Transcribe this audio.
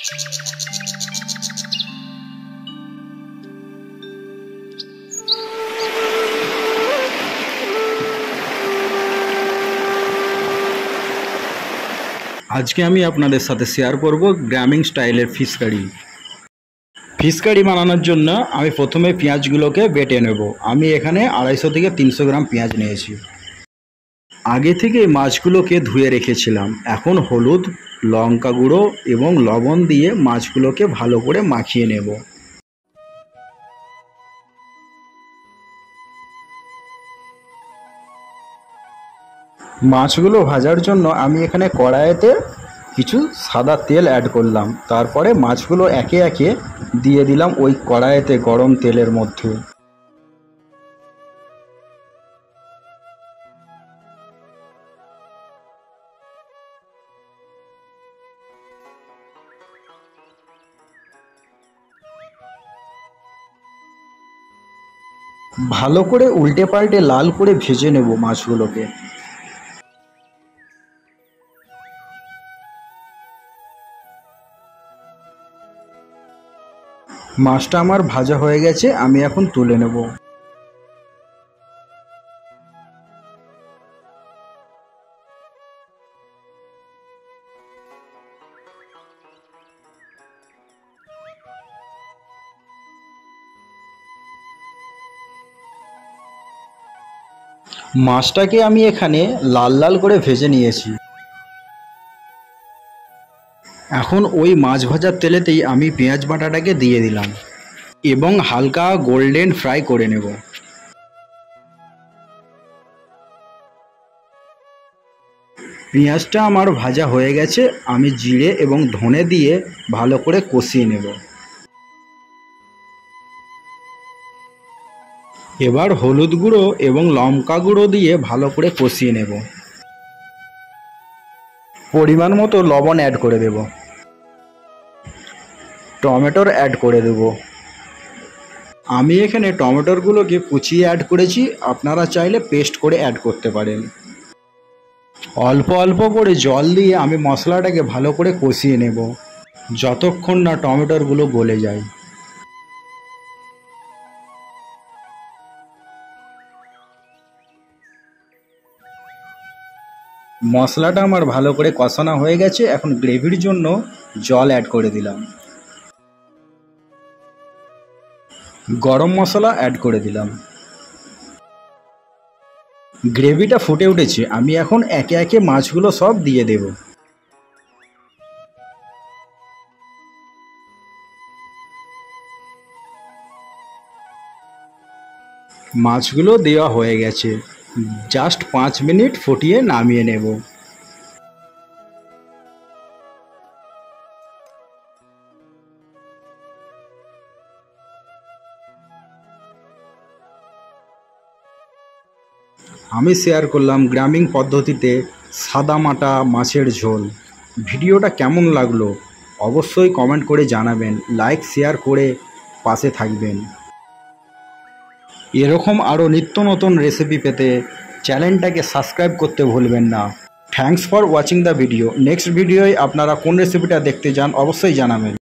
আজকে আমি আপনাদের সাথে শেয়ার করব গ্রামীণ স্টাইলের ফিশ কারি। ফিশ কারি বানানোর জন্য আমি প্রথমে পেঁয়াজগুলোকে বেটে নেব। আমি এখানে 250 থেকে 300 গ্রাম পেঁয়াজ নিয়েছি। আগে থেকে মাছগুলোকে ধুয়ে রেখেছিলাম। এখন হলুদ, লঙ্কা গুঁড়ো এবং লবণ দিয়ে মাছগুলোকে ভালো করে মাখিয়ে নেব। মাছগুলো ভাজার জন্য আমি এখানে কড়াইতে কিছু সাদা তেল অ্যাড করলাম। তারপরে মাছগুলো একে একে দিয়ে দিলাম ওই কড়াইতে গরম তেলের মধ্যে। ভালো করে উল্টে পাল্টে লাল করে ভেজে নেব মাছগুলোকে। মাছটা আমার ভাজা হয়ে গেছে, আমি এখন তুলে নেব। মাছটাকে আমি এখানে লাল লাল করে ভেজে নিয়েছি। এখন ওই মাছ ভাজার তেলেতেই আমি পেঁয়াজ বাটাটাকে দিয়ে দিলাম এবং হালকা গোল্ডেন ফ্রাই করে নেব। পেঁয়াজটা আমার ভাজা হয়ে গেছে, আমি জিরে এবং ধনে দিয়ে ভালো করে কষিয়ে নেব। এবার হলুদ গুঁড়ো এবং লঙ্কা গুঁড়ো দিয়ে ভালো করে কষিয়ে নেব। পরিমাণ মতো লবণ অ্যাড করে দেব। টমেটোর অ্যাড করে দেব। আমি এখানে টমেটোরগুলোকে কুচিয়ে অ্যাড করেছি, আপনারা চাইলে পেস্ট করে অ্যাড করতে পারেন। অল্প অল্প করে জল দিয়ে আমি মশলাটাকে ভালো করে কষিয়ে নেব যতক্ষণ না টমেটোরগুলো গলে যায়। মশলাটা আমার ভালো করে কষানো হয়ে গেছে, এখন গ্রেভির জন্য জল অ্যাড করে দিলাম। গরম মশলা অ্যাড করে দিলাম। গ্রেভিটা ফুটে উঠেছে, আমি এখন একে একে মাছগুলো সব দিয়ে দেব। মাছগুলো দেওয়া হয়ে গেছে, জাস্ট 5 মিনিট ফুটিয়ে নামিয়ে নেব। আমি শেয়ার করলাম গ্রামীণ পদ্ধতিতে সাদামাটা মাছের ঝোল। ভিডিওটা কেমন লাগলো অবশ্যই কমেন্ট করে জানাবেন, লাইক শেয়ার করে পাশে থাকবেন। এরকম আরও নিত্য নতুন রেসিপি পেতে চ্যানেলটাকে সাবস্ক্রাইব করতে ভুলবেন না। Thanks for watching the video. Next ভিডিওয় আপনারা কোন রেসিপিটা দেখতে চান অবশ্যই জানাবেন।